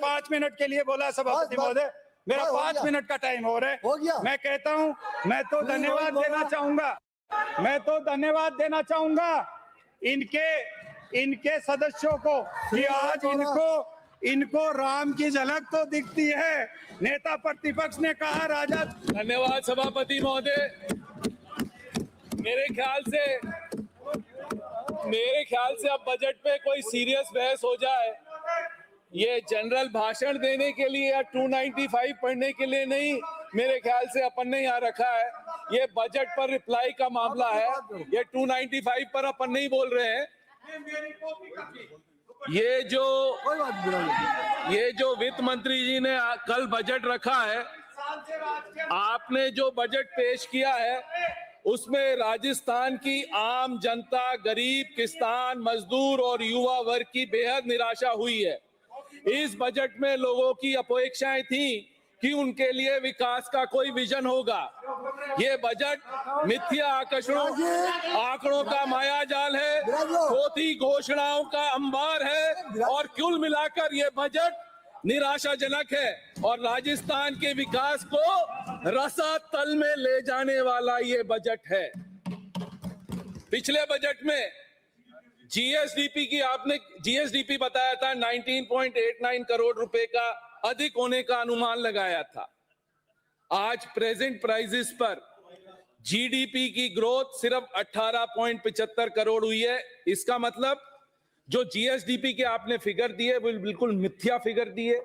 5 minute के लिए बोला सभापति महोदय, मेरा 5 मिनट का टाइम हो रहा है। मैं कहता हूं, मैं तो धन्यवाद देना चाहूंगा इनके सदस्यों को कि आज इनको राम की झलक तो दिखती है। नेता प्रतिपक्ष ने कहा राजा। धन्यवाद सभापति महोदय। मेरे ख्याल से अब बजट पे कोई सीरियस बहस हो जाए। ये जनरल भाषण देने के लिए या 295 पढ़ने के लिए नहीं, मेरे ख्याल से अपन ने यहाँ रखा है। ये बजट पर रिप्लाई का मामला है, ये 295 पर अपन नहीं बोल रहे हैं। ये जो वित्त मंत्री जी ने कल बजट रखा है, आपने जो बजट पेश किया है उसमें राजस्थान की आम जनता, गरीब, किसान, मजदूर और युवा वर्ग की बेहद निराशा हुई है। इस बजट में लोगों की अपेक्षाएं थी कि उनके लिए विकास का कोई विजन होगा। ये बजट मिथ्या आंकड़ों का मायाजाल है, खोटी घोषणाओं का अंबार है और कुल मिलाकर ये बजट निराशाजनक है और राजस्थान के विकास को रसातल में ले जाने वाला ये बजट है। पिछले बजट में जीएसडीपी बताया था 19.89 करोड़ रुपए का अधिक होने का अनुमान लगाया था। आज प्रेजेंट प्राइसेस पर जीडीपी की ग्रोथ सिर्फ 18.75 करोड़ हुई है। इसका मतलब जो जीएसडीपी के आपने फिगर दिए वो बिल्कुल मिथ्या फिगर दिए।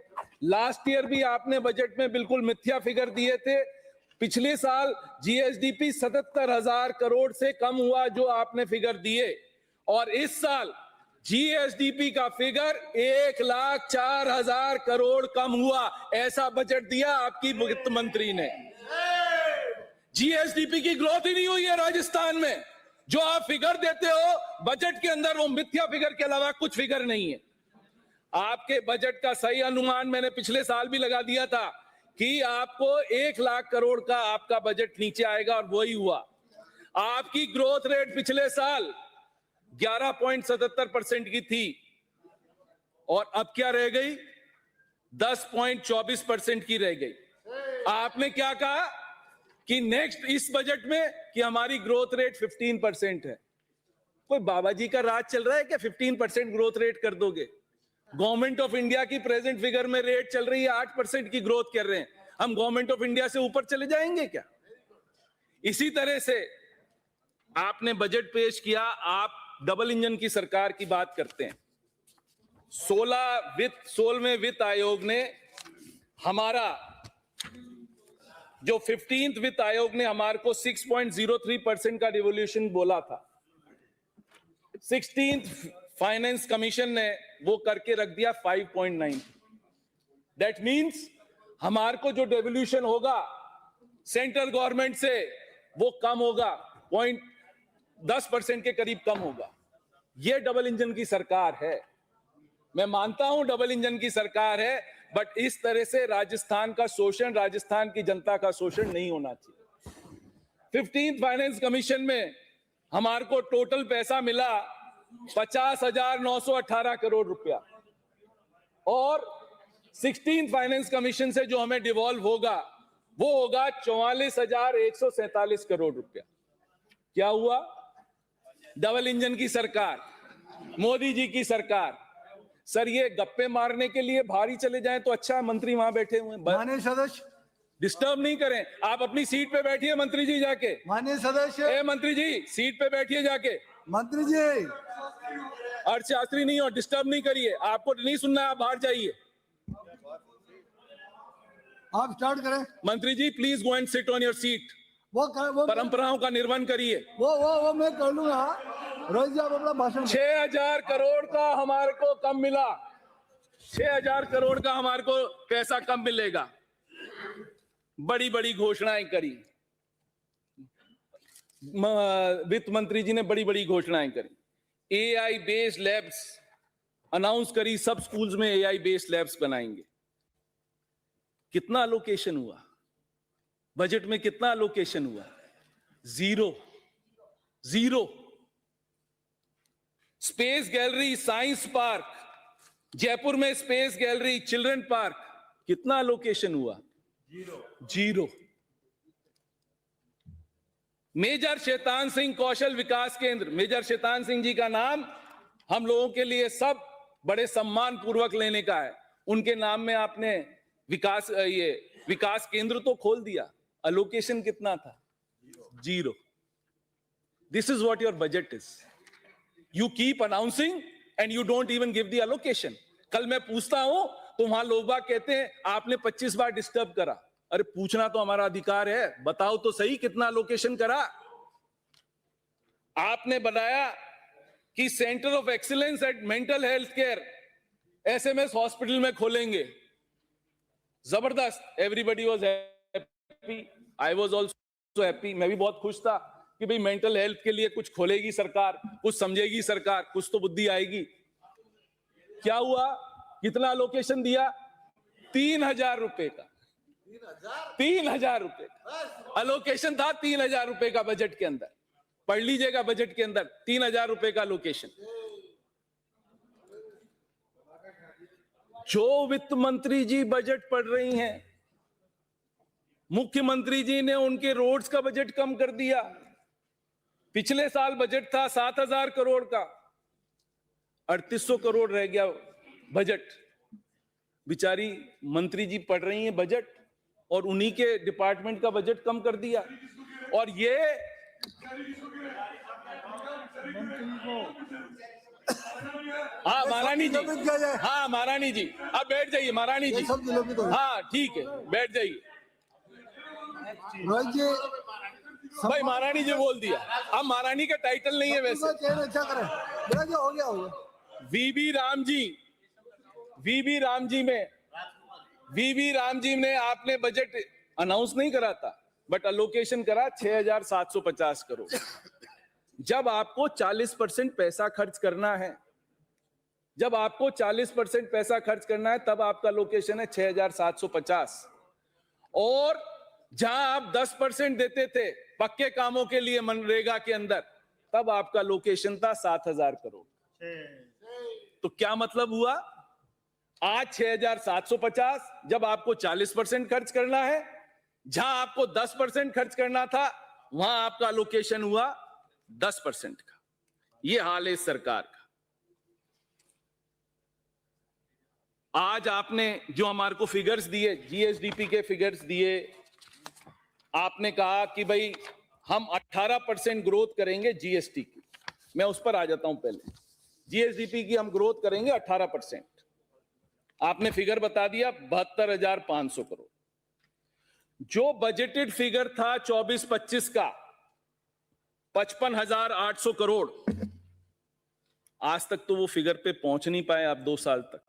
लास्ट ईयर भी आपने बजट में बिल्कुल मिथ्या फिगर दिए थे। पिछले साल जीएसडीपी 77,000 करोड़ से कम हुआ जो आपने फिगर दिए, और इस साल जीएसडीपी का फिगर 1,04,000 करोड़ कम हुआ। ऐसा बजट दिया आपकी वित्त मंत्री ने। जीएसडीपी की ग्रोथ ही नहीं हुई है राजस्थान में। जो आप फिगर देते हो बजट के अंदर, वो मिथ्या फिगर के अलावा कुछ फिगर नहीं है। आपके बजट का सही अनुमान मैंने पिछले साल भी लगा दिया था कि आपको 1 लाख करोड़ का आपका बजट नीचे आएगा, और वही हुआ। आपकी ग्रोथ रेट पिछले साल 11.77% की थी और अब क्या रह गई? 10.24% की रह गई। आपने क्या कहा कि नेक्स्ट इस बजट में कि हमारी ग्रोथ रेट 15% है। कोई बाबा जी का राज चल रहा है क्या? 15% ग्रोथ रेट कर दोगे? गवर्नमेंट ऑफ इंडिया की प्रेजेंट फिगर में रेट चल रही है 8% की ग्रोथ कर रहे हैं। हम गवर्नमेंट ऑफ इंडिया से ऊपर चले जाएंगे क्या? इसी तरह से आपने बजट पेश किया। आप डबल इंजन की सरकार की बात करते हैं। 16वें वित्त आयोग ने हमारा जो 15th वित्त आयोग ने हमारे को 6.03% का रिवोल्यूशन बोला था। 16th फाइनेंस कमीशन ने वो करके रख दिया 5.9। दैट मीन्स हमारे को जो डेवल्यूशन होगा सेंट्रल गवर्नमेंट से वो कम होगा, 10% के करीब कम होगा। ये डबल इंजन की सरकार है। मैं मानता हूं डबल इंजन की सरकार है, बट इस तरह से राजस्थान का शोषण, राजस्थान की जनता का शोषण नहीं होना चाहिए। 15th फाइनेंस कमीशन में हमारे को टोटल पैसा मिला 50,918 करोड़ रुपया, और 16th फाइनेंस कमीशन से जो हमें डिवॉल्व होगा वो होगा 44,147 करोड़ रुपया। क्या हुआ? डबल इंजन की सरकार, मोदी जी की सरकार। सर, ये गप्पे मारने के लिए बाहर ही चले जाएं तो अच्छा, मंत्री वहां बैठे हुए हैं। माननीय सदस्य डिस्टर्ब नहीं करें। आप अपनी सीट पे बैठिए मंत्री जी जाके। माननीय सदस्य मंत्री जी सीट पे बैठिए जाके। मंत्री जी अर्थशास्त्री नहीं हो, डिस्टर्ब नहीं करिए। आपको नहीं सुनना है, आप बाहर जाइए। आप स्टार्ट करें। मंत्री जी please go and sit on your seat. वो परंपराओं का निर्वहन करिए। वो मैं कर लूंगा। रोहित जी आप अपना भाषण। 6,000 करोड़ का हमारे को कम मिला। 6,000 करोड़ का हमारे को पैसा कम मिलेगा। बड़ी बड़ी घोषणाएं करी वित्त मंत्री जी ने, बड़ी बड़ी घोषणाएं करी। एआई बेस्ड लैब्स अनाउंस करी, सब स्कूल्स में एआई बेस्ड लैब्स बनाएंगे। कितना अलोकेशन हुआ बजट में? कितना अलोकेशन हुआ? Zero. Space gallery, science park, Jaipur में स्पेस गैलरी, चिल्ड्रन पार्क, कितना अलोकेशन हुआ? जीरो। मेजर शैतान सिंह कौशल विकास केंद्र, मेजर शैतान सिंह जी का नाम हम लोगों के लिए सब बड़े सम्मान पूर्वक लेने का है। उनके नाम में आपने विकास केंद्र तो खोल दिया, अलोकेशन कितना था? Zero. This is what your budget is. You keep announcing and you don't even give the allocation. कल मैं पूछता हूं तो वहां लोग बाग कहते हैं आपने 25 बार डिस्टर्ब करा। अरे पूछना तो हमारा अधिकार है, बताओ तो सही कितना अलोकेशन करा। आपने बनाया कि centre of excellence at mental health care SMS hospital में खोलेंगे। जबरदस्त, everybody was happy, I was also happy. मैं भी बहुत खुश था कि भाई मेंटल हेल्थ के लिए कुछ खोलेगी सरकार, कुछ समझेगी सरकार, कुछ तो बुद्धि आएगी। क्या हुआ? कितना अलोकेशन दिया? 3000 रुपए का। 3000 रुपए अलोकेशन था, 3000 रुपए का बजट के अंदर। पढ़ लीजिएगा बजट के अंदर 3000 रुपए का अलोकेशन। जो वित्त मंत्री जी बजट पढ़ रही हैं, मुख्यमंत्री जी ने उनके रोड्स का बजट कम कर दिया। पिछले साल बजट था 7000 करोड़ का, 3800 करोड़ रह गया बजट। बिचारी मंत्री जी पढ़ रही हैं बजट और उन्हीं के डिपार्टमेंट का बजट कम कर दिया। और ये हाँ महारानी जी, हाँ महारानी जी, अब बैठ जाइए महारानी जी। हाँ ठीक है, बैठ जाइए। भाई महारानी जी बोल दिया, अब महारानी का टाइटल नहीं है वैसे। हो गया वीवी राम जी में आपने बजट अनाउंस नहीं करा था, बट अलोकेशन करा 6750 करोड़। जब आपको 40% पैसा खर्च करना है, जब आपको 40% पैसा खर्च करना है, तब आपका लोकेशन है 6750। और जहां आप 10% देते थे पक्के कामों के लिए मनरेगा के अंदर, तब आपका लोकेशन था 7000 करोड़। तो क्या मतलब हुआ? आज 6750, जब आपको 40% खर्च करना है, जहां आपको 10% खर्च करना था, वहां आपका लोकेशन हुआ 10% का। यह हाल है इस सरकार का। आज आपने जो हमारे को फिगर्स दिए, जीएसडीपी के फिगर्स दिए, आपने कहा कि भाई हम 18% ग्रोथ करेंगे जीएसटी की। मैं उस पर आ जाता हूं। पहले जीएसडीपी की हम ग्रोथ करेंगे 18%। आपने फिगर बता दिया 72,500 करोड़। जो बजटेड फिगर था 24-25 का 55,800 करोड़, आज तक तो वो फिगर पे पहुंच नहीं पाए। आप 2 साल तक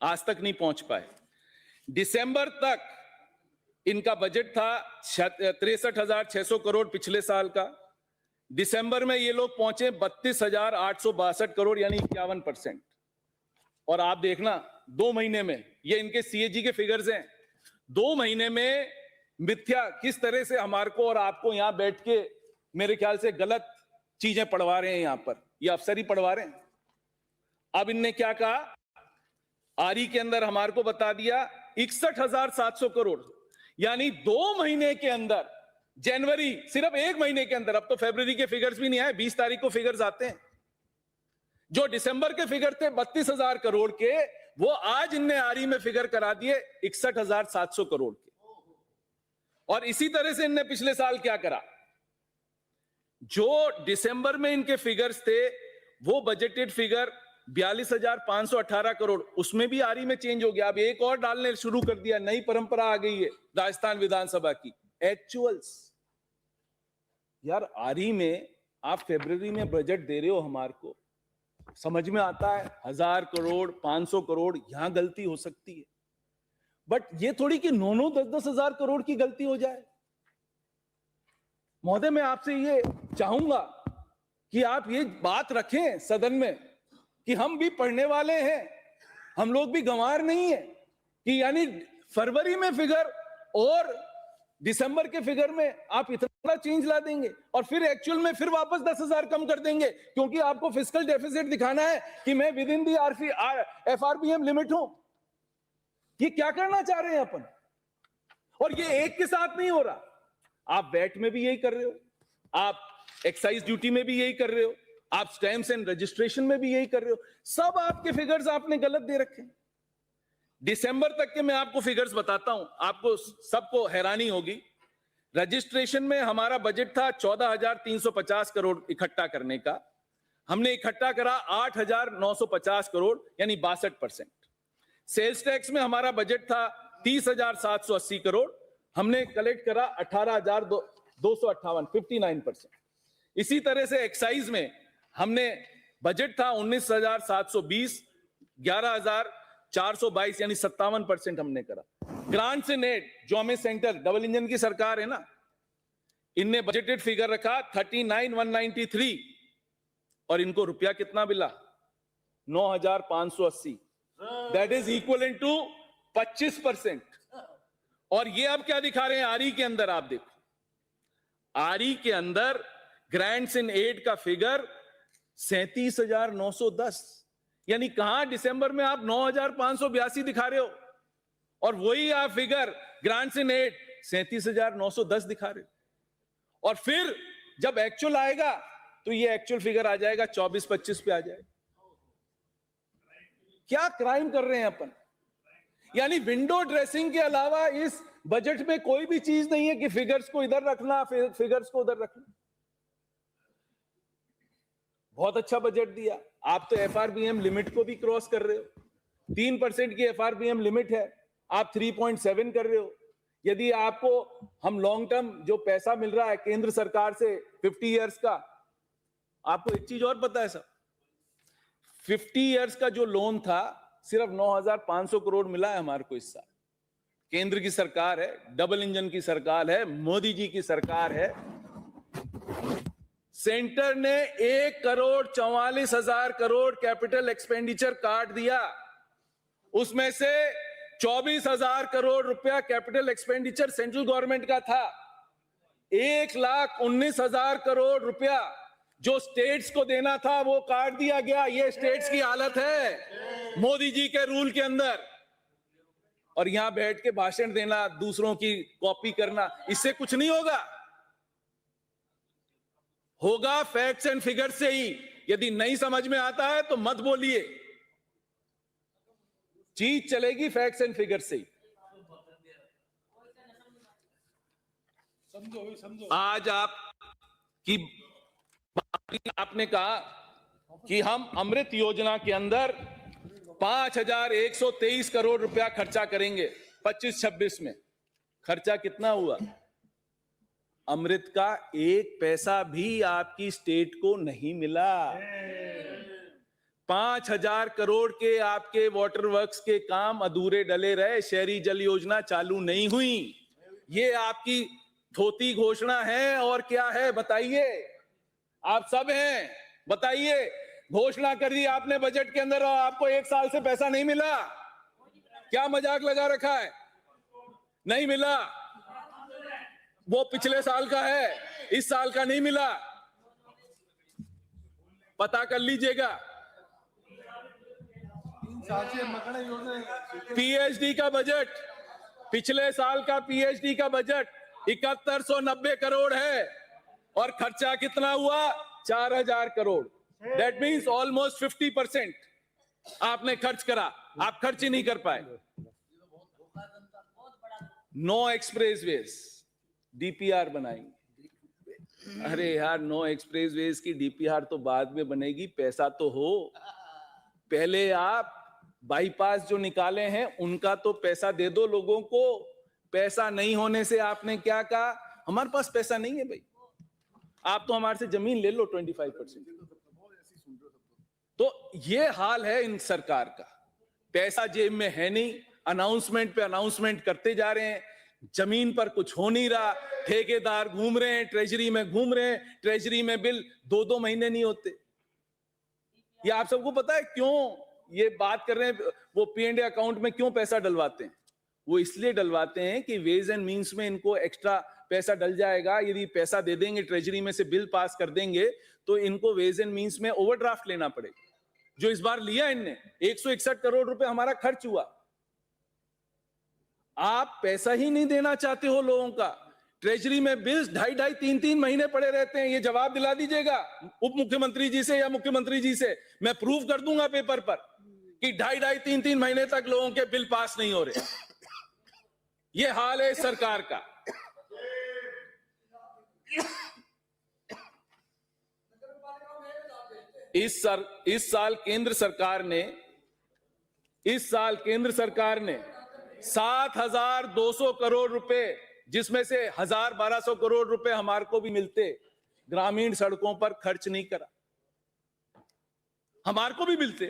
आज तक नहीं पहुंच पाए। दिसंबर तक इनका बजट था 63,600 करोड़ पिछले साल का। दिसंबर में ये लोग पहुंचे 32,862 करोड़, यानी 51%। और आप देखना 2 महीने में, ये इनके सीएजी के फिगर्स हैं, 2 महीने में मिथ्या किस तरह से हमारे को और आपको यहां बैठ के मेरे ख्याल से गलत चीजें पढ़वा रहे हैं। यहां पर ये अफसर ही पढ़वा रहे हैं। अब इनने क्या कहा? आरी के अंदर हमारे को बता दिया 61,700 करोड़, यानी 2 महीने के अंदर, जनवरी सिर्फ 1 महीने के अंदर, अब तो फरवरी के फिगर्स भी नहीं आए, 20 तारीख को फिगर्स आते हैं। जो दिसंबर के फिगर थे 32,000 करोड़ के, वो आज इनने आरी में फिगर करा दिए 61,700 करोड़ के। और इसी तरह से इनने पिछले साल क्या करा? जो दिसंबर में इनके फिगर्स थे, वो बजटेड फिगर 42,518 करोड़, उसमें भी आरी में चेंज हो गया। अब एक और डालने शुरू कर दिया, नई परंपरा आ गई है राजस्थान विधानसभा की, एक्चुअल्स। यार आरी में आप फरवरी में बजट दे रहे हो, हमारे को समझ में आता है 1000 करोड़ 500 करोड़ यहां गलती हो सकती है, बट ये थोड़ी कि 9-9 10-10 हजार करोड़ की गलती हो जाए। महोदय, मैं आपसे ये चाहूंगा कि आप ये बात रखें सदन में कि हम भी पढ़ने वाले हैं, हम लोग भी गंवार नहीं है कि यानी फरवरी में फिगर और दिसंबर के फिगर में आप इतना चेंज ला देंगे और फिर एक्चुअल में फिर वापस 10,000 कम कर देंगे, क्योंकि आपको फिस्कल डेफिसिट दिखाना है कि मैं with in the FRBM limit हूं। ये क्या करना चाह रहे हैं अपन? और ये एक के साथ नहीं हो रहा, आप वैट में भी यही कर रहे हो, आप एक्साइज ड्यूटी में भी यही कर रहे हो, आप स्टैम्प्स एंड रजिस्ट्रेशन में भी यही कर रहे हो। सब आपके फिगर्स आपने गलत दे रखे हैं। दिसंबर तक के मैं आपको फिगर्स बताता हूं, आपको सबको हैरानी होगी। रजिस्ट्रेशन में हमारा बजट था 14,350 करोड़ इकट्ठा करने का, हमने इकट्ठा करा 8,950 करोड़ यानी 62%। सेल्स टैक्स में हमारा बजट था 30,780 करोड़, हमने कलेक्ट करा 18,258, 59%। इसी तरह से एक्साइज में हमने बजट था 19,720, 11,422 यानी 57% हमने करा। ग्रांट से नेट जो हमें सेंटर डबल इंजन की सरकार है ना, इनने बजटेड फिगर रखा 39,193 और इनको रुपया कितना मिला? 9,580। That is equal to 25%। और ये अब क्या दिखा रहे हैं आरई के अंदर? आप देखो, आरई के अंदर ग्रांट्स इन एड का फिगर 37,910, यानी कहां दिसंबर में आप 9,582 दिखा रहे हो और वही आप फिगर ग्रांट्स इन एड 37,910 दिखा रहे हो। और फिर जब एक्चुअल आएगा तो ये एक्चुअल फिगर आ जाएगा 24-25 पे आ जाएगा। क्या क्राइम कर रहे हैं अपन? यानी विंडो ड्रेसिंग के अलावा इस बजट में कोई भी चीज नहीं है कि फिगर्स को इधर रखना, फिगर्स को उधर रखना। बहुत अच्छा बजट दिया, आप तो एफआरबीएम लिमिट को भी क्रॉस कर रहे हो। 3% की एफआरबीएम लिमिट है, आप 3.7 कर रहे हो। यदि आपको हम लॉन्ग टर्म जो पैसा मिल रहा है केंद्र सरकार से 50 इयर्स का, आपको एक चीज और पता है सर, 50 इयर्स का जो लोन था सिर्फ 9,500 करोड़ मिला है हमारे को इस साल। केंद्र की सरकार है, डबल इंजन की सरकार है, मोदी जी की सरकार है। सेंटर ने 1,44,000 करोड़ कैपिटल एक्सपेंडिचर काट दिया, उसमें से 24,000 करोड़ रुपया कैपिटल एक्सपेंडिचर सेंट्रल गवर्नमेंट का था। 1,19,000 करोड़ रुपया जो स्टेट्स को देना था वो काट दिया गया। ये स्टेट्स की हालत है मोदी जी के रूल के अंदर। और यहां बैठ के भाषण देना, दूसरों की कॉपी करना, इससे कुछ नहीं होगा। होगा फैक्ट्स एंड फिगर से ही। यदि नहीं समझ में आता है तो मत बोलिए, चीज चलेगी फैक्ट्स एंड फिगर से ही। आज आपने कहा कि हम अमृत योजना के अंदर 5,123 करोड़ रुपया खर्चा करेंगे 25-26 में। खर्चा कितना हुआ? अमृत का 1 पैसा भी आपकी स्टेट को नहीं मिला। 5,000 करोड़ के आपके वाटर वर्क्स के काम अधूरे डले रहे, शहरी जल योजना चालू नहीं हुई। ये आपकी धोती घोषणा है और क्या है बताइए? आप सब हैं, बताइए। घोषणा कर दी आपने बजट के अंदर और आपको 1 साल से पैसा नहीं मिला। क्या मजाक लगा रखा है? नहीं मिला, वो पिछले साल का है, इस साल का नहीं मिला, पता कर लीजिएगा। पीएचडी का बजट, पिछले साल का पीएचडी का बजट 7190 करोड़ है और खर्चा कितना हुआ? 4,000 करोड़। दैट मीन्स ऑलमोस्ट 50% आपने खर्च करा, आप खर्च ही नहीं कर पाए। 9 एक्सप्रेसवेज डीपीआर बनाएंगे। अरे यार, 9 एक्सप्रेसवेज की डीपीआर तो बाद में बनेगी, पैसा तो हो। पहले आप बाईपास जो निकाले हैं उनका तो पैसा दे दो लोगों को। पैसा नहीं होने से आपने क्या कहा? हमारे पास पैसा नहीं है भाई, आप तो हमारे से जमीन ले लो 25%। तो ये हाल है इन सरकार का। पैसा जेब में है नहीं, अनाउंसमेंट पे अनाउंसमेंट करते जा रहे हैं, जमीन पर कुछ हो नहीं रहा। ठेकेदार घूम रहे हैं, ट्रेजरी में घूम रहे हैं, ट्रेजरी में बिल 2-2 महीने नहीं होते। ये आप सबको पता है क्यों ये बात कर रहे हैं? वो पीएनडी अकाउंट में क्यों पैसा डलवाते हैं? वो इसलिए डलवाते हैं कि वेज एंड मींस में इनको एक्स्ट्रा पैसा डल जाएगा, यदि पैसा दे देंगे ट्रेजरी में से, बिल पास कर देंगे, तो इनको वेज एंड मींस में ओवरड्राफ्ट लेना पड़ेगा, जो इस बार लिया इनने। 161 करोड़ रुपए हमारा खर्च हुआ। आप पैसा ही नहीं देना चाहते हो लोगों का। ट्रेजरी में बिल्स 2.5-3 महीने पड़े रहते हैं। ये जवाब दिला दीजिएगा उप मुख्यमंत्री जी से या मुख्यमंत्री जी से, मैं प्रूव कर दूंगा पेपर पर कि 2.5-3 महीने तक लोगों के बिल पास नहीं हो रहे। ये हाल है सरकार का। इस साल केंद्र सरकार ने 7,200 करोड़ रुपए, जिसमें से 1,000-1,200 करोड़ रुपए हमारे को भी मिलते, ग्रामीण सड़कों पर खर्च नहीं करा। हमारे को भी मिलते,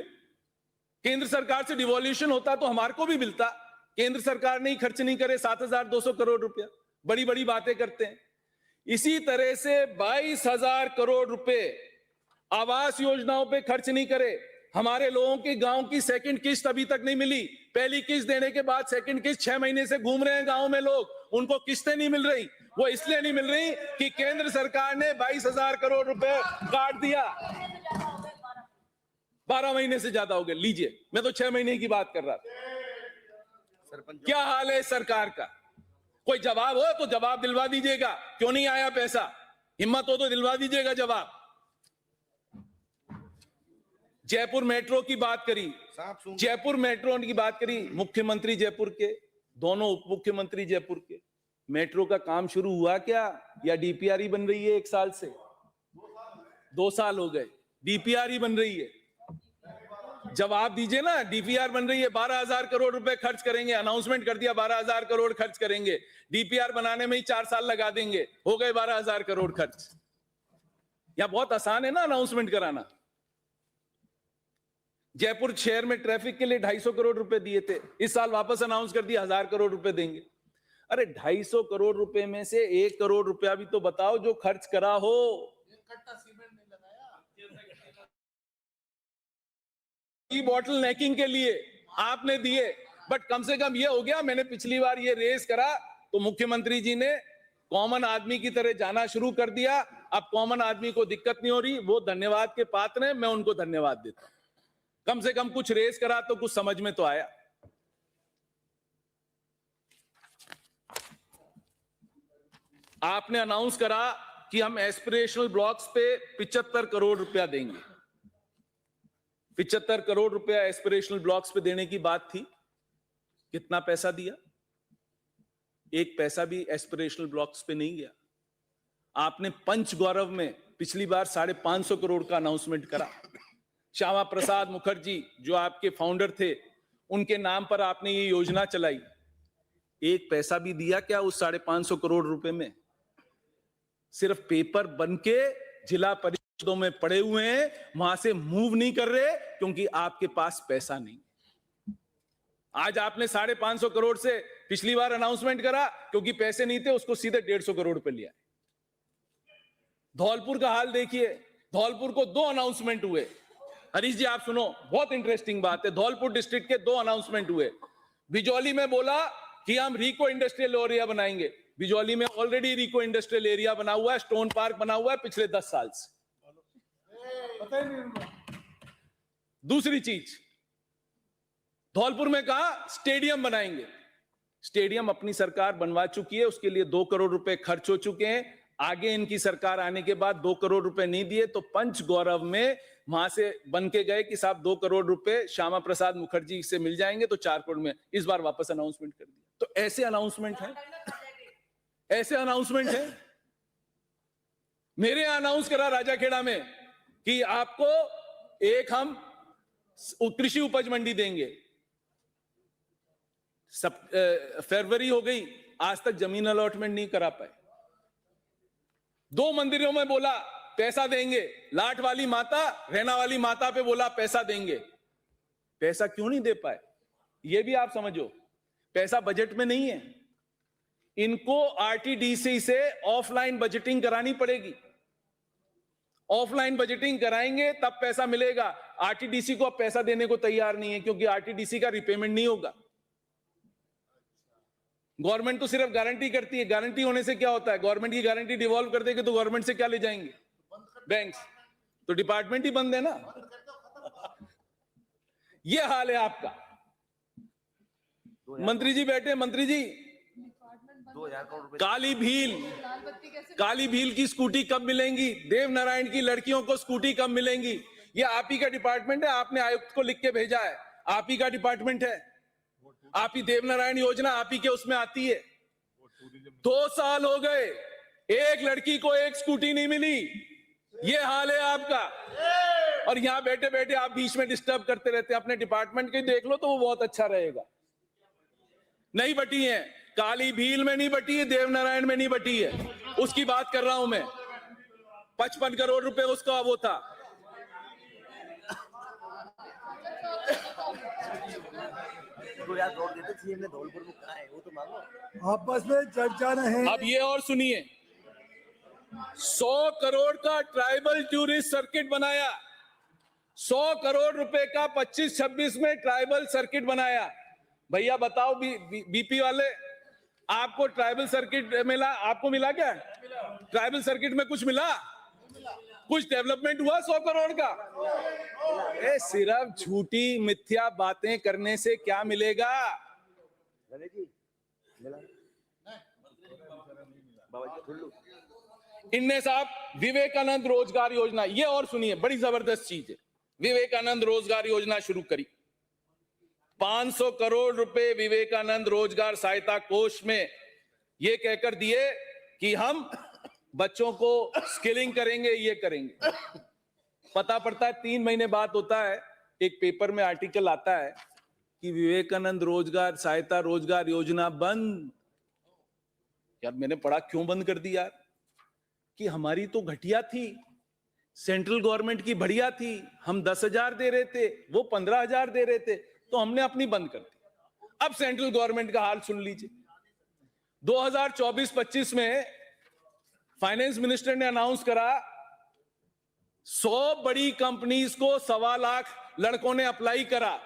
केंद्र सरकार से डिवॉल्यूशन होता तो हमारे को भी मिलता। केंद्र सरकार ने ही खर्च नहीं करे 7,200 करोड़ रुपया। बड़ी बड़ी बातें करते हैं। इसी तरह से 22,000 करोड़ रुपए आवास योजनाओं पे खर्च नहीं करे। हमारे लोगों के गांव की सेकंड किस्त अभी तक नहीं मिली। पहली किस्त देने के बाद सेकंड किस्त 6 महीने से घूम रहे हैं गांव में लोग, उनको किस्तें नहीं मिल रही। वो इसलिए नहीं मिल रही कि केंद्र सरकार ने 22,000 करोड़ रुपए काट दिया। 12 महीने से ज्यादा हो गए। लीजिए, मैं तो 6 महीने की बात कर रहा था। क्या हाल है सरकार का? कोई जवाब हो तो जवाब दिलवा दीजिएगा, क्यों नहीं आया पैसा? हिम्मत हो तो दिलवा दीजिएगा जवाब। जयपुर मेट्रो की बात करी, जयपुर मेट्रो की बात करी, मुख्यमंत्री जयपुर के, दोनों उप मुख्यमंत्री जयपुर के। मेट्रो का काम शुरू हुआ क्या, या डीपीआर ही बन रही है? 1 साल से 2 साल हो गए, डीपीआर ही बन रही है। जवाब दीजिए ना। डीपीआर बन रही है, 12,000 करोड़ रुपए खर्च करेंगे, अनाउंसमेंट कर दिया 12,000 करोड़ खर्च करेंगे। डीपीआर बनाने में ही 4 साल लगा देंगे, हो गए 12,000 करोड़ खर्च। या बहुत आसान है ना अनाउंसमेंट कराना। जयपुर शहर में ट्रैफिक के लिए 250 करोड़ रुपए दिए थे, इस साल वापस अनाउंस कर दिया 1,000 करोड़ रुपए देंगे। अरे 250 करोड़ रुपए में से 1 करोड़ रुपया भी तो बताओ जो खर्च करा हो। बॉटल नेकिंग के लिए आपने दिए, बट कम से कम ये हो गया। मैंने पिछली बार ये रेस करा तो मुख्यमंत्री जी ने कॉमन आदमी की तरह जाना शुरू कर दिया। अब कॉमन आदमी को दिक्कत नहीं हो रही, वो धन्यवाद के पात्र हैं, मैं उनको धन्यवाद देता हूं। कम से कम कुछ रेस करा तो कुछ समझ में तो आया। आपने अनाउंस करा कि हम एस्पिरेशनल ब्लॉक्स पे 75 करोड़ रुपया देंगे। 75 करोड़ रुपया एस्पिरेशनल ब्लॉक्स पे देने की बात थी। कितना पैसा दिया? 1 पैसा भी एस्पिरेशनल ब्लॉक्स पे नहीं गया। आपने पंच गौरव में पिछली बार 550 करोड़ का अनाउंसमेंट करा। श्यामा प्रसाद मुखर्जी जो आपके फाउंडर थे, उनके नाम पर आपने ये योजना चलाई। 1 पैसा भी दिया क्या उस 550 करोड़ रुपए में? सिर्फ पेपर बनके जिला परिषदों में पड़े हुए हैं, वहां से मूव नहीं कर रहे क्योंकि आपके पास पैसा नहीं। आज आपने 550 करोड़ से पिछली बार अनाउंसमेंट करा, क्योंकि पैसे नहीं थे उसको सीधे 150 करोड़ पे लिया। धौलपुर का हाल देखिए, धौलपुर को 2 अनाउंसमेंट हुए। हरीश जी आप सुनो, बहुत इंटरेस्टिंग बात है। धौलपुर डिस्ट्रिक्ट के 2 अनाउंसमेंट हुए। बिजौली में बोला कि हम रिको इंडस्ट्रियल एरिया बनाएंगे। बिजौली में ऑलरेडी रिको इंडस्ट्रियल एरिया बना हुआ है, स्टोन पार्क बना हुआ है पिछले 10 साल से। दूसरी चीज, धौलपुर में कहा स्टेडियम बनाएंगे। स्टेडियम अपनी सरकार बनवा चुकी है, उसके लिए 2 करोड़ रुपए खर्च हो चुके हैं। आगे इनकी सरकार आने के बाद 2 करोड़ रुपए नहीं दिए तो पंच गौरव में वहां से बन के गए कि साहब 2 करोड़ रुपए श्यामा प्रसाद मुखर्जी से मिल जाएंगे, तो 4 करोड़ में इस बार वापस अनाउंसमेंट कर दिया। तो ऐसे अनाउंसमेंट है, ऐसे अनाउंसमेंट है। मेरे यहां अनाउंस करा राजाखेड़ा में कि आपको एक हम कृषि उपज मंडी देंगे। सब फरवरी हो गई, आज तक जमीन अलॉटमेंट नहीं करा पाए। 2 मंदिरों में बोला पैसा देंगे, लाट वाली माता, रहना वाली माता पे बोला पैसा देंगे। पैसा क्यों नहीं दे पाए ये भी आप समझो। पैसा बजट में नहीं है। इनको आरटीडीसी से ऑफलाइन बजटिंग करानी पड़ेगी। ऑफलाइन बजटिंग कराएंगे तब पैसा मिलेगा। आरटीडीसी को अब पैसा देने को तैयार नहीं है, क्योंकि आरटीडीसी का रिपेमेंट नहीं होगा। गवर्नमेंट तो सिर्फ गारंटी करती है, गारंटी होने से क्या होता है, गवर्नमेंट की गारंटी डिवॉल्व कर देगी तो गवर्नमेंट से क्या ले जाएंगे, बैंक्स, तो डिपार्टमेंट ही बंद है ना। ये हाल है आपका। मंत्री जी बैठे, मंत्री जी, 2000 करोड़ रुपए काली भील की स्कूटी कब मिलेंगी, देवनारायण की लड़कियों को स्कूटी कब मिलेंगी, ये आप ही का डिपार्टमेंट है, आपने आयुक्त को लिख के भेजा है, आप ही का डिपार्टमेंट है, आप ही देवनारायण योजना आप ही के उसमें आती है। 2 साल हो गए, एक लड़की को एक स्कूटी नहीं मिली, ये हाल है आपका। और यहां बैठे बैठे आप बीच में डिस्टर्ब करते रहते हैं, अपने डिपार्टमेंट के देख लो तो वो बहुत अच्छा रहेगा। नहीं बटी है, काली भील में नहीं बटी है, देवनारायण में नहीं बटी है, उसकी बात कर रहा हूं मैं। 55 करोड़ रुपए उसका वो था। 2000 करोड़ देते सीएम ने धौलपुर में, कहा है वो तो मांगो। आपस में चर्चा नहीं। अब ये और सुनिए, 100 करोड़ का ट्राइबल टूरिस्ट सर्किट बनाया, 100 करोड़ रुपए का 25-26 में ट्राइबल सर्किट बनाया। भैया बताओ बीपी वाले, आपको ट्राइबल सर्किट मिला, आपको मिला क्या? ट्राइबल सर्किट में कुछ मिला? कुछ डेवलपमेंट हुआ 100 करोड़ का? सिर्फ झूठी मिथ्या बातें करने से क्या मिलेगा? इनने साहब विवेकानंद रोजगार योजना, ये और सुनिए, बड़ी जबरदस्त चीज है। विवेकानंद रोजगार योजना शुरू करी, 500 करोड़ रुपए विवेकानंद रोजगार सहायता कोष में ये कहकर दिए कि हम बच्चों को स्किलिंग करेंगे, ये करेंगे। पता पड़ता है 3 महीने बाद होता है, एक पेपर में आर्टिकल आता है कि विवेकानंद रोजगार सहायता रोजगार योजना बंद। यार मैंने पढ़ा, क्यों बंद कर दी यार? कि हमारी तो घटिया थी, सेंट्रल गवर्नमेंट की बढ़िया थी, हम 10,000 दे रहे थे, वो 15,000 दे रहे थे, तो हमने अपनी बंद कर दी। अब सेंट्रल गवर्नमेंट का हाल सुन लीजिए। 2024-25 में फाइनेंस मिनिस्टर ने अनाउंस करा 100 बड़ी कंपनीज को 1.25 लाख लड़कों ने अप्लाई करा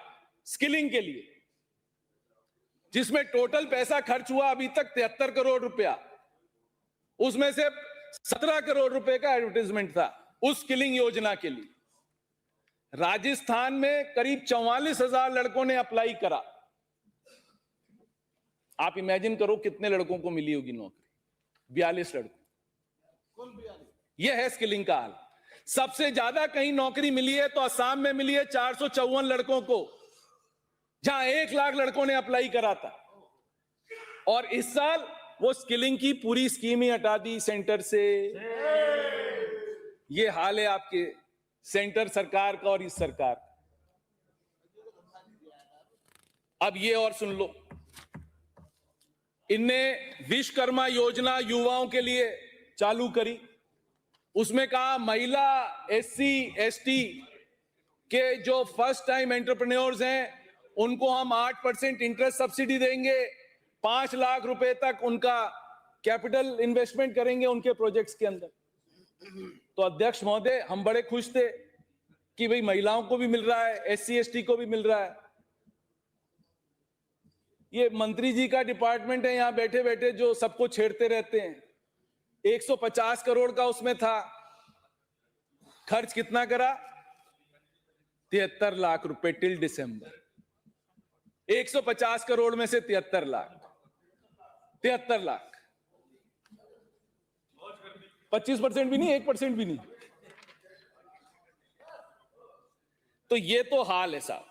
स्किलिंग के लिए, जिसमें टोटल पैसा खर्च हुआ अभी तक 73 करोड़ रुपया। उसमें से 17 करोड़ रुपए का एडवर्टाइजमेंट था उस स्किलिंग योजना के लिए। राजस्थान में करीब 44,000 लड़कों ने अप्लाई करा। आप इमेजिन करो कितने लड़कों को मिली होगी नौकरी? 42 लड़कों। यह है स्किलिंग का हाल। सबसे ज्यादा कहीं नौकरी मिली है तो असम में मिली है 454 लड़कों को, जहां 1 लाख लड़कों ने अप्लाई करा था। और इस साल वो स्किलिंग की पूरी स्कीम ही हटा दी सेंटर से। ये हाल है आपके सेंटर सरकार का और इस सरकार का। अब ये और सुन लो, इनने विश्वकर्मा योजना युवाओं के लिए चालू करी। उसमें कहा महिला, SC, ST के जो फर्स्ट टाइम एंटरप्रेन्योर्स हैं उनको हम 8% इंटरेस्ट सब्सिडी देंगे, 5 लाख रुपए तक उनका कैपिटल इन्वेस्टमेंट करेंगे उनके प्रोजेक्ट्स के अंदर। तो अध्यक्ष महोदय, हम बड़े खुश थे कि भाई महिलाओं को भी मिल रहा है, SC, ST को भी मिल रहा है। ये मंत्री जी का डिपार्टमेंट है, यहां बैठे बैठे जो सबको छेड़ते रहते हैं। 150 करोड़ का उसमें था, खर्च कितना करा? 73 लाख रुपए टिल दिसंबर। 150 करोड़ में से 73 लाख, 73 लाख, 25% भी नहीं, 1% भी नहीं। तो ये तो हाल है साहब।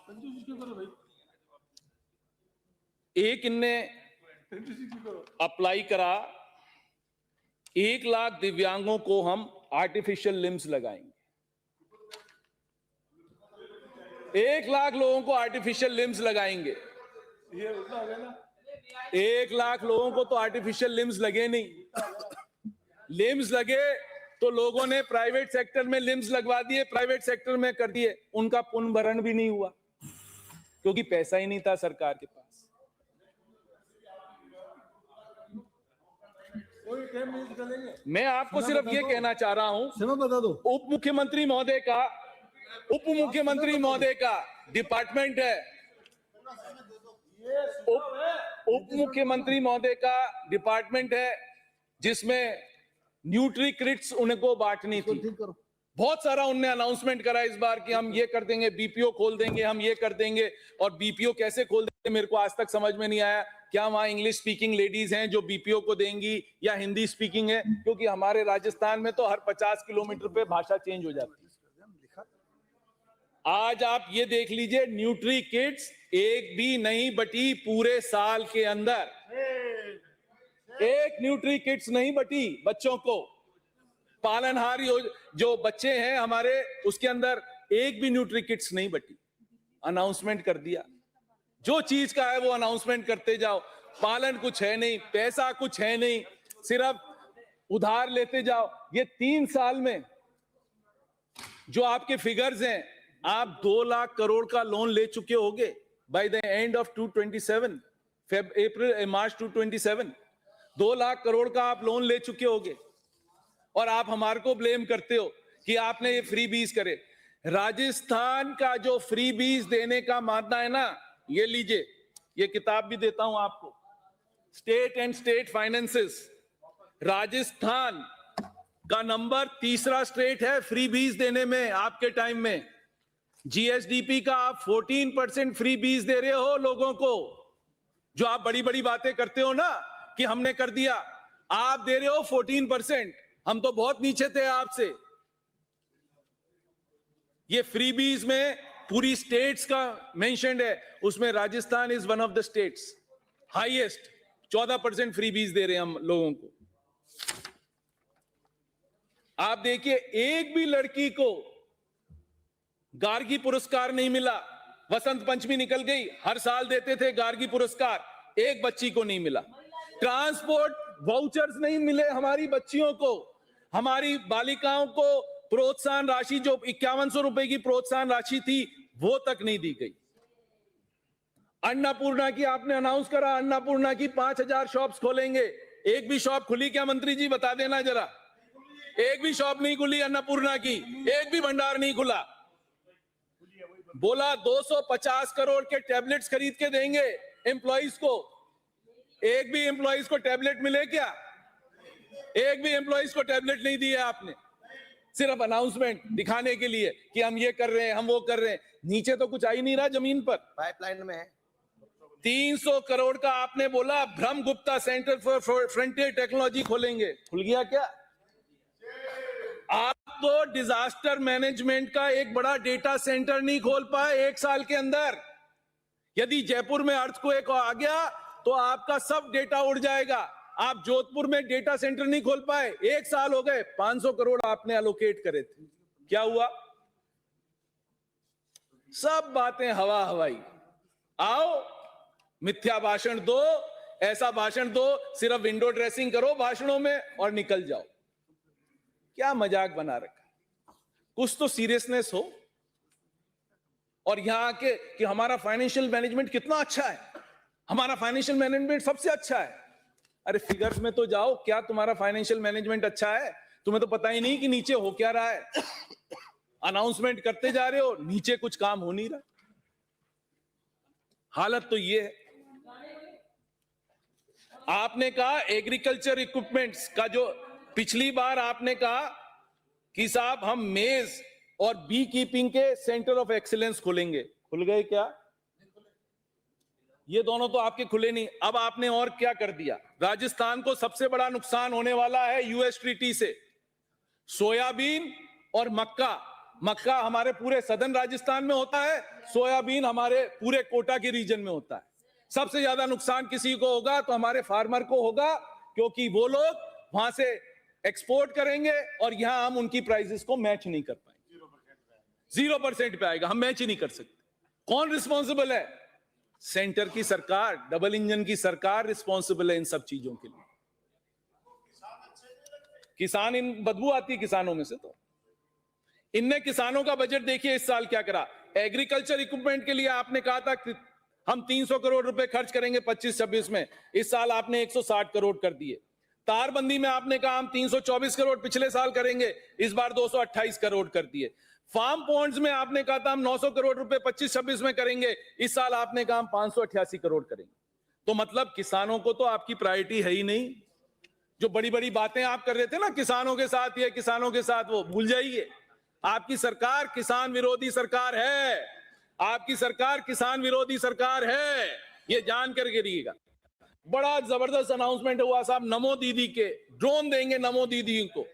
एक इनने अप्लाई करा, 1 लाख दिव्यांगों को हम आर्टिफिशियल लिम्स लगाएंगे। 1 लाख लोगों को आर्टिफिशियल लिम्स लगाएंगे। 1 लाख लोगों को तो आर्टिफिशियल लिम्स लगे नहीं। लिम्स लगे तो लोगों ने प्राइवेट सेक्टर में लिम्स लगवा दिए, प्राइवेट सेक्टर में कर दिए, उनका पुनर्भरण भी नहीं हुआ क्योंकि पैसा ही नहीं था सरकार के पास। मैं आपको सिर्फ ये कहना चाह रहा हूं, बता दो, उप मुख्यमंत्री महोदय का डिपार्टमेंट है, उप मुख्यमंत्री महोदय का डिपार्टमेंट है जिसमें न्यूट्री किट्स उनको बांटनी थी। ठीक करो। बहुत सारा उनने अनाउंसमेंट करा इस बार कि हम ये कर देंगे, बीपीओ खोल देंगे, हम ये कर देंगे। और बीपीओ कैसे खोल देंगे मेरे को आज तक समझ में नहीं आया। क्या वहां इंग्लिश स्पीकिंग लेडीज हैं जो बीपीओ को देंगी या हिंदी स्पीकिंग है? क्योंकि हमारे राजस्थान में तो हर 50 किलोमीटर पे भाषा चेंज हो जाती है। आज आप ये देख लीजिए, न्यूट्री किट्स एक भी नहीं बटी पूरे साल के अंदर। एक न्यूट्री किट्स नहीं बटी बच्चों को। पालनहार जो बच्चे हैं हमारे, उसके अंदर एक भी न्यूट्री किट्स नहीं बटी। अनाउंसमेंट कर दिया, जो चीज का है वो अनाउंसमेंट करते जाओ। पालन कुछ है नहीं, पैसा कुछ है नहीं, सिर्फ उधार लेते जाओ। ये 3 साल में जो आपके फिगर्स हैं, आप 2 लाख करोड़ का लोन ले चुके होगे बाय द एंड ऑफ 2027, मार्च 2027। 2 लाख करोड़ का आप लोन ले चुके होगे और आप हमारे को ब्लेम करते हो कि आपने ये फ्री बीज करे। राजस्थान का जो फ्री बीज देने का मानना है ना, ये लीजिए, ये किताब भी देता हूं आपको, state and state finances. Rajasthan का नंबर 3रा स्टेट है फ्री बीज देने में। आपके टाइम में जीएसडीपी का आप 14% फ्री बीज दे रहे हो लोगों को। जो आप बड़ी बड़ी बातें करते हो ना कि हमने कर दिया, आप दे रहे हो 14%। हम तो बहुत नीचे थे आपसे। ये फ्री बीज में पूरी स्टेट्स का मेंशन्ड है, उसमें Rajasthan is one of the states highest. 14% free बीज दे रहे हैं हम लोगों को। आप देखिए, एक भी लड़की को गार्गी पुरस्कार नहीं मिला। वसंत पंचमी निकल गई, हर साल देते थे गार्गी पुरस्कार, एक बच्ची को नहीं मिला। ट्रांसपोर्ट वाउचर्स नहीं मिले हमारी बच्चियों को। हमारी बालिकाओं को प्रोत्साहन राशि, जो 5100 रुपए की प्रोत्साहन राशि थी, वो तक नहीं दी गई। अन्नपूर्णा की आपने अनाउंस करा, अन्नपूर्णा की 5000 शॉप्स खोलेंगे। एक भी शॉप खुली क्या मंत्री जी? बता देना जरा। एक भी शॉप नहीं खुली अन्नपूर्णा की, एक भी भंडार नहीं खुला। बोला 250 करोड़ के टैबलेट्स खरीद के देंगे एम्प्लॉइज को। एक भी एम्प्लॉइज को टैबलेट मिले क्या? एक भी एम्प्लॉइज को टैबलेट नहीं दिए आपने। सिर्फ अनाउंसमेंट दिखाने के लिए कि हम ये कर रहे हैं, हम वो कर रहे हैं। नीचे तो कुछ आ ही नहीं रहा जमीन पर। पाइपलाइन में है। 300 करोड़ का आपने बोला ब्रह्म Gupta centre for frontier technology खोलेंगे, खुल गया क्या? आप तो डिजास्टर मैनेजमेंट का एक बड़ा डेटा सेंटर नहीं खोल पाए 1 साल के अंदर। यदि जयपुर में अर्थक्वेक आ गया तो आपका सब डेटा उड़ जाएगा। आप जोधपुर में डेटा सेंटर नहीं खोल पाए, 1 साल हो गए। 500 करोड़ आपने एलोकेट करे थे, क्या हुआ? सब बातें हवा हवाई। आओ मिथ्या भाषण दो, ऐसा भाषण दो, सिर्फ विंडो ड्रेसिंग करो भाषणों में और निकल जाओ। क्या मजाक बना रखा? कुछ तो सीरियसनेस हो। और यहां के कि हमारा फाइनेंशियल मैनेजमेंट कितना अच्छा है, हमारा फाइनेंशियल मैनेजमेंट सबसे अच्छा है। अरे फिगर्स में तो जाओ, क्या तुम्हारा फाइनेंशियल मैनेजमेंट अच्छा है? तुम्हें तो पता ही नहीं कि नीचे हो क्या रहा है। अनाउंसमेंट करते जा रहे हो, नीचे कुछ काम हो नहीं रहा। हालत तो ये है। आपने कहा एग्रीकल्चर इक्विपमेंट्स का, जो पिछली बार आपने कहा कि साहब हम मेज और बी कीपिंग के सेंटर ऑफ एक्सीलेंस खोलेंगे, खुल गए क्या? ये दोनों तो आपके खुले नहीं। अब आपने और क्या कर दिया? राजस्थान को सबसे बड़ा नुकसान होने वाला है यूएस ट्रीटी से। सोयाबीन और मक्का, मक्का हमारे पूरे सदर्न राजस्थान में होता है, सोयाबीन हमारे पूरे कोटा के रीजन में होता है। सबसे ज्यादा नुकसान किसी को होगा तो हमारे फार्मर को होगा, क्योंकि वो लोग वहां से एक्सपोर्ट करेंगे और यहां हम उनकी प्राइसेस को मैच नहीं कर पाएंगे। 0% पे आएगा, हम मैच ही नहीं कर सकते। कौन रिस्पॉन्सिबल है? सेंटर की सरकार, डबल इंजन की सरकार रिस्पॉन्सिबल है इन सब चीजों के लिए। किसान, इन बदबू आती है किसानों में से। तो इनने किसानों का बजट देखिए इस साल क्या करा। एग्रीकल्चर इक्विपमेंट के लिए आपने कहा था कि हम 300 करोड़ रुपए खर्च करेंगे 25-26 में, इस साल आपने 160 करोड़ कर दिए। तारबंदी में आपने कहा हम 324 करोड़ पिछले साल करेंगे, इस बार 228 करोड़ कर दिए। फार्म पॉन्ड्स में आपने कहा था हम 900 करोड़ रुपए 25-26 में करेंगे, इस साल आपने कहा हम 588 करोड़ करेंगे। तो मतलब किसानों को तो आपकी प्रायोरिटी है ही नहीं। जो बड़ी बड़ी बातें आप कर रहे थे ना, किसानों के साथ ये, किसानों के साथ वो, भूल जाइए। आपकी सरकार किसान विरोधी सरकार है, आपकी सरकार किसान विरोधी सरकार है, ये जान करके रहिएगा। बड़ा जबरदस्त अनाउंसमेंट हुआ साहब नमो दीदी के, ड्रोन देंगे नमो दीदी को।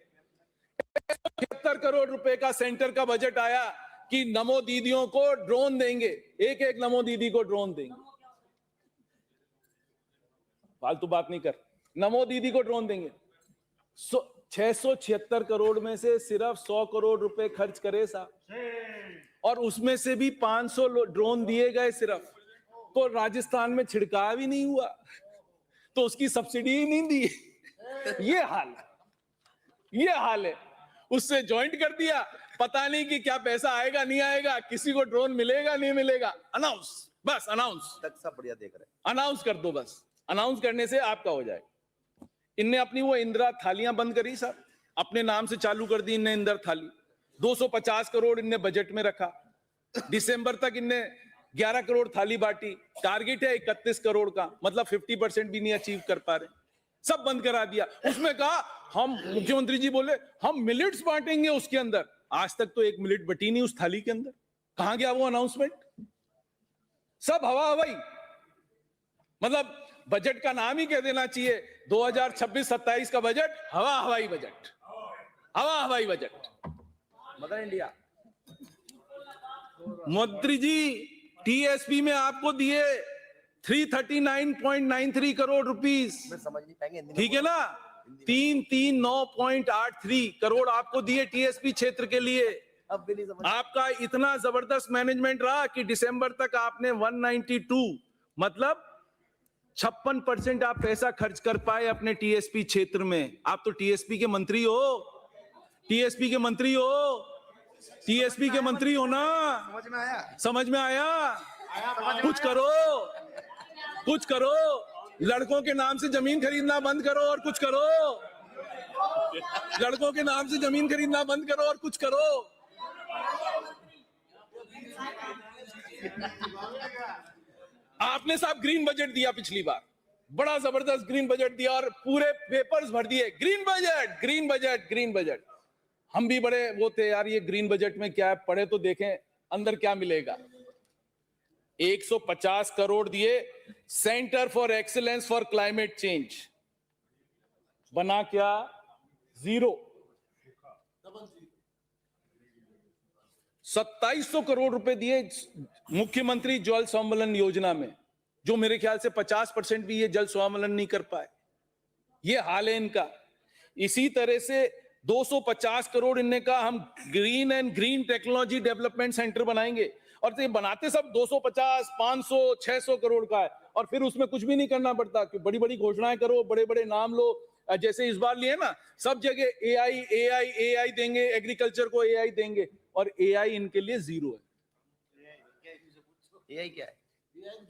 75 करोड़ रुपए का सेंटर का बजट आया कि नमो दीदियों को ड्रोन देंगे, एक एक नमो दीदी को ड्रोन देंगे। फालतू बात नहीं कर, नमो दीदी को ड्रोन देंगे। 676 करोड़ में से सिर्फ 100 करोड़ रुपए खर्च करे साहब, और उसमें से भी 500 ड्रोन दिए गए सिर्फ। तो राजस्थान में छिड़काव ही नहीं हुआ, तो उसकी सब्सिडी ही नहीं दी। ये हाल है, ये हाल है। उससे ज्वाइंट कर दिया, पता नहीं कि क्या पैसा आएगा नहीं आएगा, किसी को ड्रोन मिलेगा नहीं मिलेगा। अनाउंस, बस अनाउंस तक सब बढ़िया देख रहे हैं। अनाउंस कर दो, बस अनाउंस करने से आपका हो जाएगा। इनने अपनी वो इंदिरा थालियां बंद करी साहब, अपने नाम से चालू कर दी इनने इंदिरा थाली। 250 करोड़ इनने बजट में रखा, दिसंबर तक इनने 11 करोड़ थाली बांटी। टारगेट है 31 करोड़ का, मतलब 50% भी नहीं अचीव कर पा रहे, सब बंद करा दिया। उसमें कहा हम, मुख्यमंत्री जी बोले हम मिलेट्स बांटेंगे उसके अंदर। आज तक तो एक मिलेट बटी नहीं उस थाली के अंदर। कहां गया वो अनाउंसमेंट? सब हवा हवाई। मतलब बजट का नाम ही कह देना चाहिए 2026-27 का बजट हवा हवाई बजट, हवा हवाई बजट। Mother India. मंत्री जी टीएसपी में आपको दिए 339.93 करोड़ रुपीस, समझ नहीं पाएंगे, ठीक है ना? 339.83 करोड़ आपको दिए टीएसपी क्षेत्र के लिए। अब भी नहीं समझ। आपका इतना जबरदस्त मैनेजमेंट रहा कि दिसंबर तक आपने 192 मतलब 56% आप पैसा खर्च कर पाए अपने टीएसपी क्षेत्र में। आप तो टीएसपी के मंत्री हो, टीएसपी के मंत्री हो, टीएसपी के मंत्री हो ना। समझ में आया? समझ में आया? कुछ करो, कुछ करो। लड़कों के नाम से जमीन खरीदना बंद करो और कुछ करो। लड़कों के नाम से जमीन खरीदना बंद करो और कुछ करो। आपने साहब ग्रीन बजट दिया पिछली बार, बड़ा जबरदस्त ग्रीन बजट दिया और पूरे पेपर्स भर दिए green budget, green budget, green budget. हम भी बड़े वो थे यार, ये ग्रीन बजट में क्या है, पढ़े तो देखें अंदर क्या मिलेगा। 150 करोड़ दिए centre for excellence for climate change, बना क्या? जीरो। 2700 करोड़ रुपए दिए मुख्यमंत्री जल स्वावलंबन योजना में, जो मेरे ख्याल से 50% भी ये जल स्वावलंबन नहीं कर पाए। ये हाल है इनका। इसी तरह से 250 करोड़ इनने कहा हम green and green technology development centre बनाएंगे, और तो ये बनाते सब 250, 500, 600 करोड़ का है, और फिर उसमें कुछ भी नहीं करना पड़ता कि बड़ी बड़ी घोषणाएं करो, बड़े बड़े नाम लो। जैसे इस बार लिए ना, सब जगह एआई एआई एआई देंगे, एग्रीकल्चर को एआई देंगे, और एआई इनके लिए जीरो है। एआई क्या है?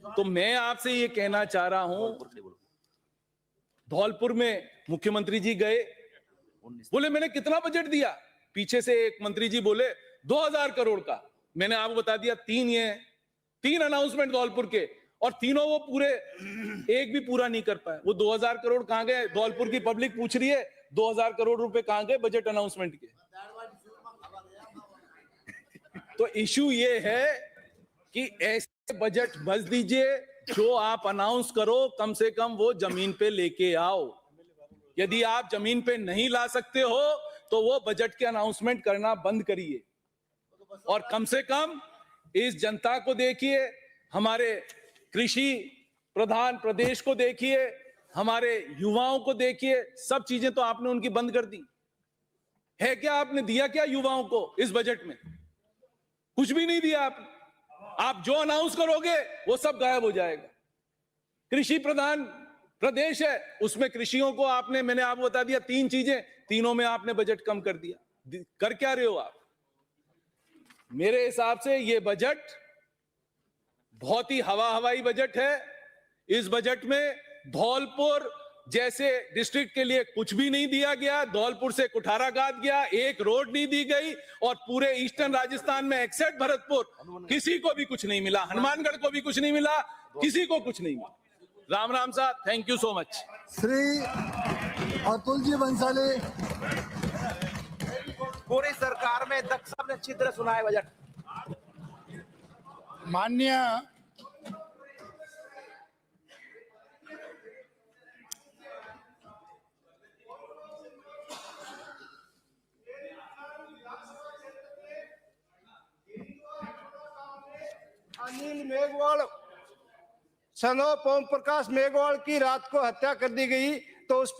तो मैं आपसे ये कहना चाह रहा हूं, धौलपुर में मुख्यमंत्री जी गए, बोले मैंने कितना बजट दिया? पीछे से एक मंत्री जी बोले 2000 करोड़ का। मैंने आपको बता दिया तीन अनाउंसमेंट धौलपुर के, और तीनों वो पूरे एक भी पूरा नहीं कर पाए। वो 2000 करोड़ कहां गए? धौलपुर की पब्लिक पूछ रही है 2000 करोड़ रुपए कहां गए बजट अनाउंसमेंट के? तो इशू ये है कि ऐसे बजट बच दीजिए, जो आप अनाउंस करो कम से कम वो जमीन पे लेके आओ। यदि आप जमीन पे नहीं ला सकते हो तो वो बजट के अनाउंसमेंट करना बंद करिए, और कम से कम इस जनता को देखिए, हमारे कृषि प्रधान प्रदेश को देखिए, हमारे युवाओं को देखिए। सब चीजें तो आपने उनकी बंद कर दी है। क्या आपने दिया क्या युवाओं को इस बजट में? कुछ भी नहीं दिया आपने। आप जो अनाउंस करोगे वो सब गायब हो जाएगा। कृषि प्रधान प्रदेश है, उसमें कृषियों को आपने, मैंने आपको बता दिया 3 चीजें, तीनों में आपने बजट कम कर दिया। कर क्या रहे हो आप? मेरे हिसाब से ये बजट बहुत ही हवा हवाई बजट है। इस बजट में धौलपुर जैसे डिस्ट्रिक्ट के लिए कुछ भी नहीं दिया गया। धौलपुर से कुठाराघाट गया, एक रोड नहीं दी गई, और पूरे ईस्टर्न राजस्थान में एक्सेप्ट भरतपुर किसी को भी कुछ नहीं मिला। हनुमानगढ़ को भी कुछ नहीं मिला, किसी को कुछ नहीं मिला। राम राम साहब, thank you so much. Shri Atul ji Bansali. पूरी सरकार में दक्ष साहब ने अच्छी तरह सुना है बजट। माननीय अनिल मेघवाल सन ऑफ ओम प्रकाश मेघवाल की रात को हत्या कर दी गई, तो उस पे